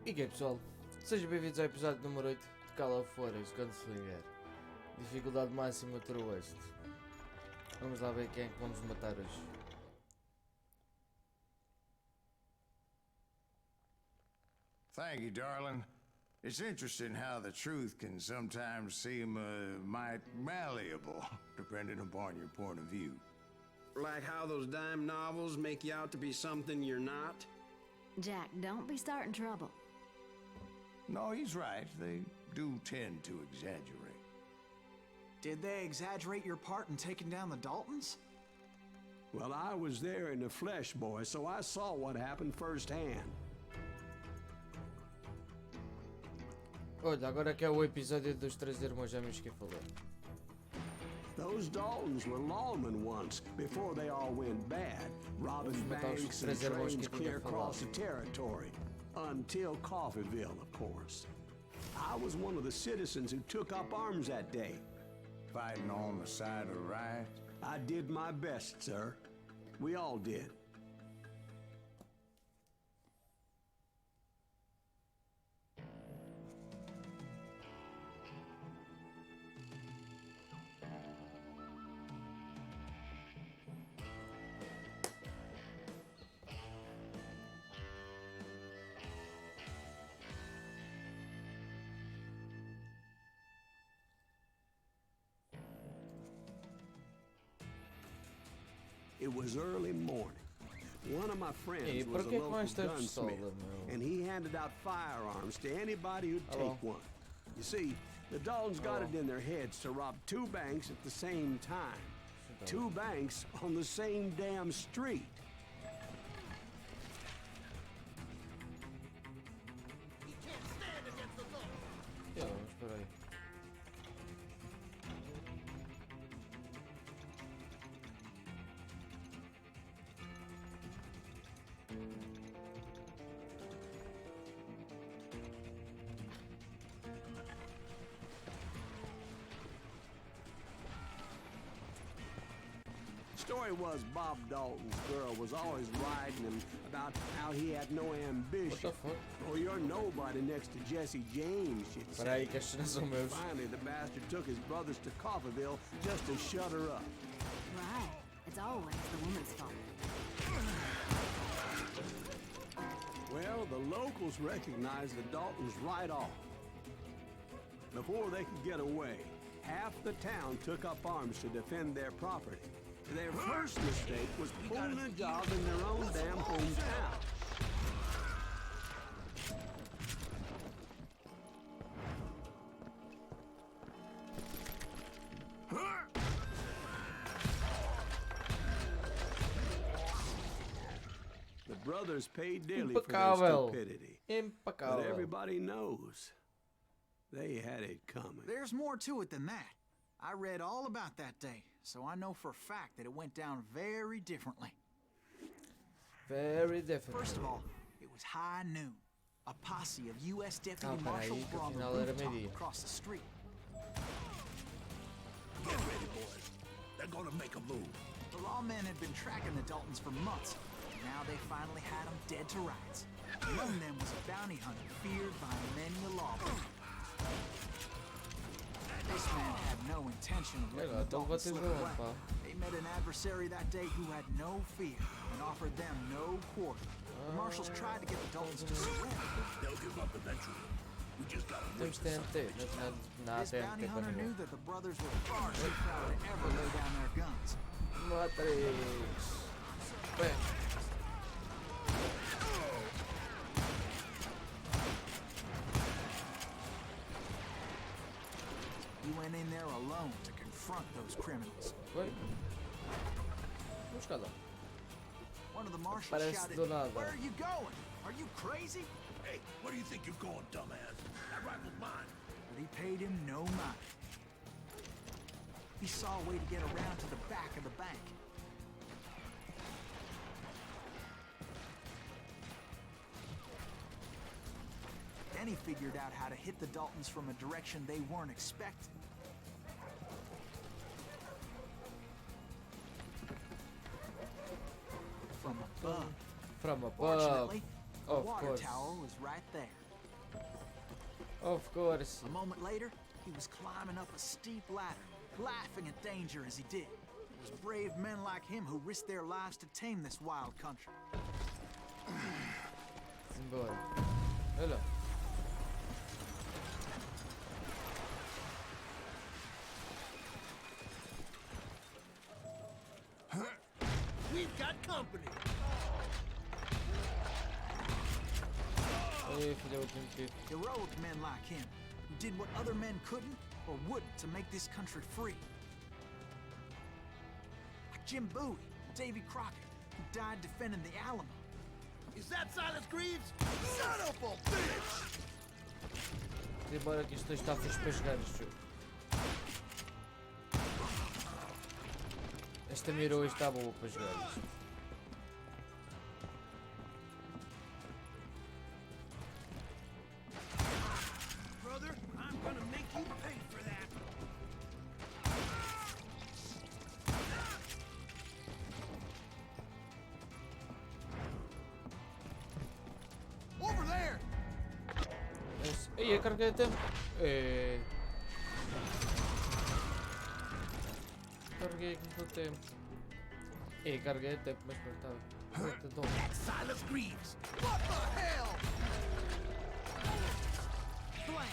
E que é, pessoal? Sejam bem-vindos ao episódio número 8 de Call of Juarez, Gunslinger. Dificuldade máxima Oeste. Vamos lá ver quem é que vamos matar hoje. Thank you, darling. It's interesting how the truth can sometimes seem might malleable, depending upon your point of view. Like how those dime novels make you out to be something you're not? Jack, don't be starting trouble. No, he's right. They do tend to exaggerate. Did they exaggerate your part in taking down the Daltons? Well, I was there in the flesh, boy, so I saw what happened firsthand. Olha, agora que é o episódio dos três irmãos gêmeos que falou. Those Daltons were lawmen once, before they all went bad, robbing banks and trains clear across the territory. Until Coffeeville, of course. I was one of the citizens who took up arms that day. Fighting on the side of right? I did my best, sir. We all did. It was early morning. One of my friends was a local gunsmith, and he handed out firearms to anybody who'd take one. You see, the Daltons got it in their heads to rob two banks at the same time. Two banks on the same damn street. He can't stand against the law. Yeah, espera aí. Story was Bob Dalton's girl was always riding him about how he had no ambition. What the fuck? Oh, you're nobody next to Jesse James, she'd say. Peraí, que estas não são meus. Finally, the bastard took his brothers to Coffeeville just to shut her up. Right. It's always the woman's fault. Well, the locals recognized the Daltons right off. Before they could get away, half the town took up arms to defend their property. Their first mistake was pulling a job in their own damn hometown. The brothers paid dearly for their stupidity. But everybody knows they had it coming. There's more to it than that. I read all about that day, so I know for a fact that it went down very differently. Very different. First of all, it was high noon. A posse of U.S. deputy marshals were on the rooftop across the street. Get ready, boys. They're gonna make a move. The lawmen had been tracking the Daltons for months, and now they finally had them dead to rights. Among them was a bounty hunter feared by many a lawbreaker. This man had no intention of letting the Daltons slip away. They met an adversary that day who had no fear and offered them no quarter. The marshals tried to get the Daltons to surrender. They'll give up eventually. We just gotta wait. This bounty hunter knew that the brothers were far too proud to ever lay down their guns. Matrix. Bem. He went in there alone to confront those criminals. Oi? Vamos cada. One of the marshals shouted, "Where are you going? Are you crazy?" Hey, where do you think you're going, dumbass? That rifle's mine. But he paid him no mind. He saw a way to get around to the back of the bank. Then he figured out how to hit the Daltons from a direction they weren't expecting. From above. From above. Fortunately, the Of water course. tower was right there. Of course. A moment later, he was climbing up a steep ladder, laughing at danger as he did. It was brave men like him who risked their lives to tame this wild country. Simbora. Hello. We've got company. Ei, filha, eu tenho que... Heroic men like him, who did what other men couldn't or wouldn't to make this country free. Like Jim Bowie, Davy Crockett, who died defending the Alamo. Is that Silas Greaves? Son of a bitch! Embora que isto está fixe para jogar este jogo. Esta mira hoje está boa para jogar isto. Brother, I'm gonna make you pay for that. Over there! Ei, a carga de tempo. Carreguei aqui no tempo. Ei, carreguei de tempo, mas pronto, está. That's Silas Greaves! What the hell? Blam!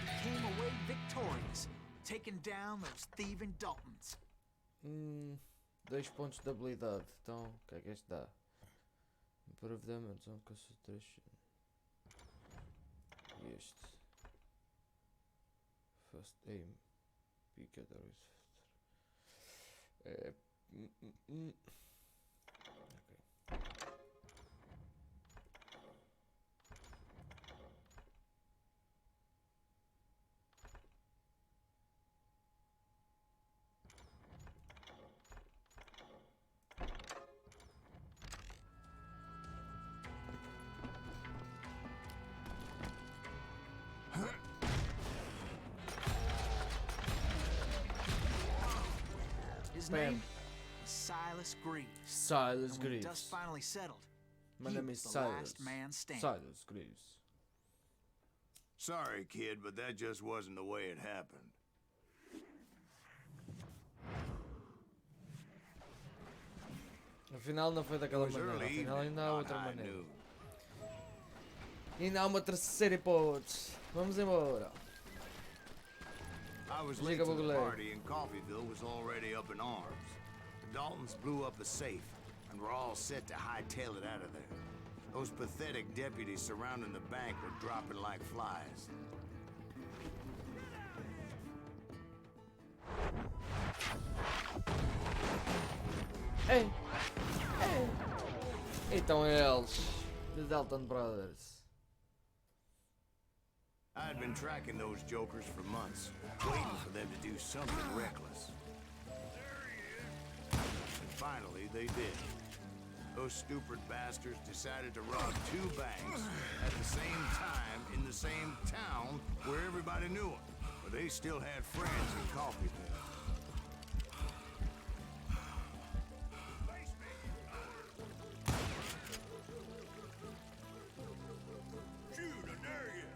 He came away victorious, taking down those thieving Daltons. 2 pontos de habilidade. Então, o que é que este dá? Improve damage on concentration. E este. First aim. Pick at the Okay. His Bam. name is Silas Greaves. Silas And when Greaves. dust finally settled, My he name was is the Silas. last man standing. Silas Greaves. Sorry, kid, but that just wasn't the way it happened. Afinal não foi It daquela was maneira, early afinal evening, ainda há not outra high maneira. noon. Ainda há uma terceira hipótese. Vamos embora. I was Liga late to the Bugler. party and Coffeeville was already up in arms. The Daltons blew up a safe and were all set to hightail it out of there. Those pathetic deputies surrounding the bank were dropping like flies. Ei! Ei! Então eles, The Dalton Brothers. I had been tracking those jokers for months, waiting for them to do something reckless. And finally, they did. Those stupid bastards decided to rob 2 banks at the same time in the same town where everybody knew them. But they still had friends in Coffeeville. Shoot, I dare you!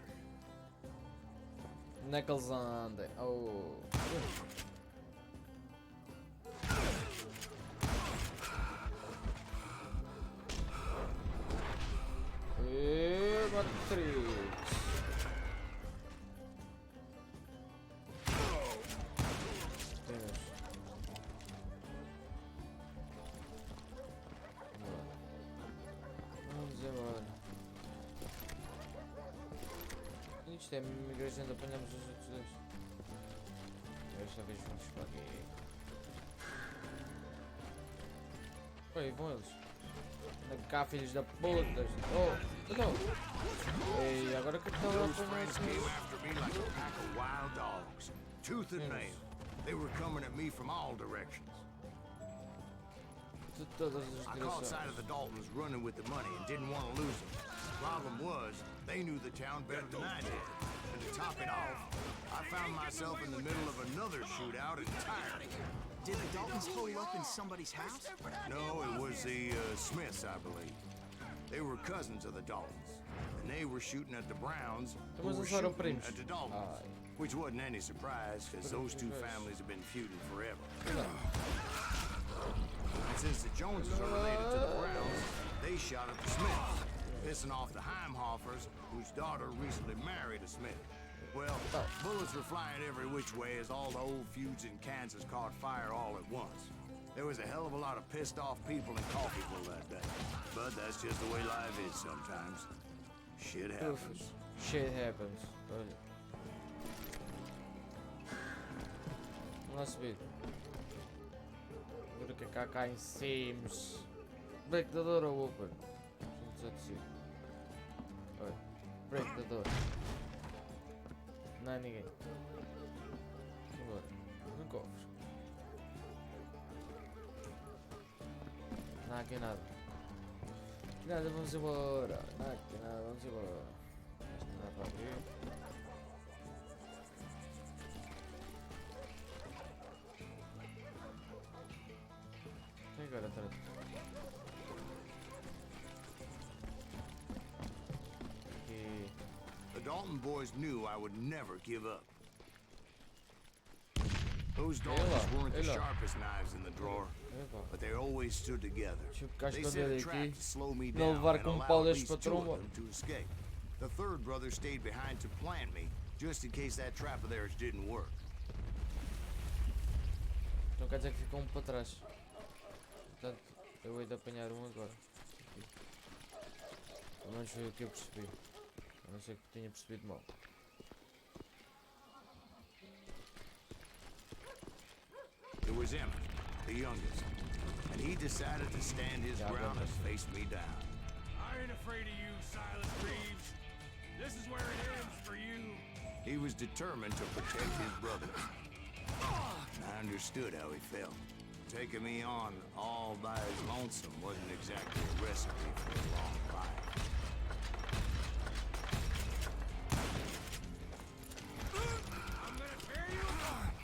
Naqueles andem. Oh. Matrix. Vamos embora. Isto é a mesma igreja onde apanhamos os outros dois. Desta vez vamos para aqui. Oi, vão eles. Anda cá, filhos da puta. Oh, não. Ei, agora que estão a Those apanhar friends came after me like a pack of wild dogs, tooth and nail. They were coming at me from all directions. de todas as I caught sight direções. of the Daltons running with the money and didn't want to lose them. Problem was, they knew the town better than I did. And to top it off, I found myself in the middle of another shootout entirely. Did the Daltons hole up in somebody's house? No, it was the Smiths, I believe. They were cousins of the Daltons, and they were shooting at the Browns, who Mas were eles eram shooting primos. at the Daltons, Ai. which wasn't any surprise, because those two Primos. families have been feuding forever. And since the Joneses are related to the Browns, they shot at the Smiths, pissing off the Heimhoffers, whose daughter recently married a Smith. Well, bullets were flying every which way as all the old feuds in Kansas caught fire all at once. There was a hell of a lot of pissed off people in Coffeyville that day. But that's just the way life is sometimes. Shit happens. Shit happens. Olha. Vamos subir. Ver o que é que há cá em cima. Break the door ou open? Vamos descer. Olha. Break the door. Não há ninguém. Agora. No cofre. Não há aqui nada. Aqui nada, vamos embora. Não há aqui nada, vamos embora. Mas não dá para abrir. E agora, atrás? Aqui. The Dalton boys knew I would never give up. Those Daltons weren't the sharpest knives in the drawer, but they always stood together. They set a trap to slow me down and allow at least two of them to escape. The third brother stayed behind to plant me, just in case that trap of theirs didn't work. Então quer dizer que ficou um para trás. Portanto, eu hei de apanhar um agora. Aqui. Pelo menos foi o que eu percebi. A não ser que tenha percebido mal. It was Emmett, the youngest, and he decided to stand his ground and face me down. I ain't afraid of you, Silas Reeves. This is where it ends for you. He was determined to protect his brothers. I understood how he felt. Taking me on all by his lonesome wasn't exactly a recipe for a long life. I'm gonna tear you apart.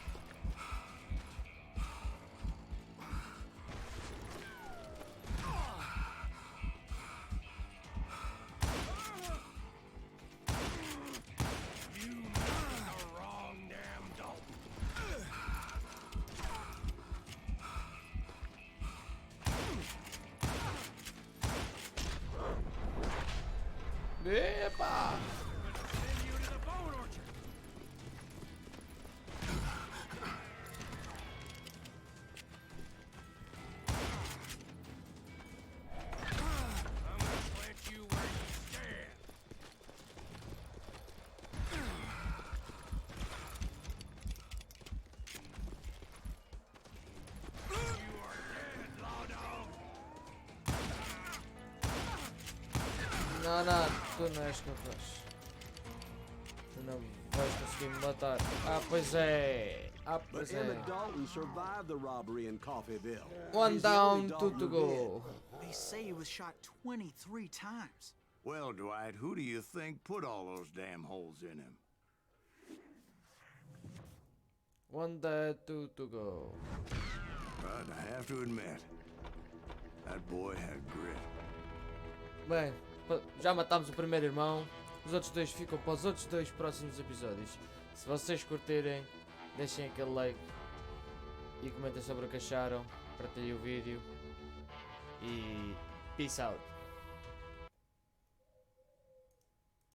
You married the wrong damn Dalton. Epa! I'm gonna send you to the bone orchard. I'm gonna plant you where you stand. You are dead, law dog. Não, não, tu não és capaz. Tu não vais conseguir me matar. Ah, pois é. Ah, But pois é. Emmett Dalton survived the robbery in Coffeyville. One He's the only down, two Dalton to who go. They say he was shot 23 times. Well, Dwight, who do you think put all those damn holes in him? One dead, two to go. But I have to admit, that boy had grit. Bem, já matámos o primeiro irmão. Os outros dois ficam para os outros dois próximos episódios. Se vocês curtirem, deixem aquele like e comentem sobre o que acharam. Partilhem o vídeo. E peace out.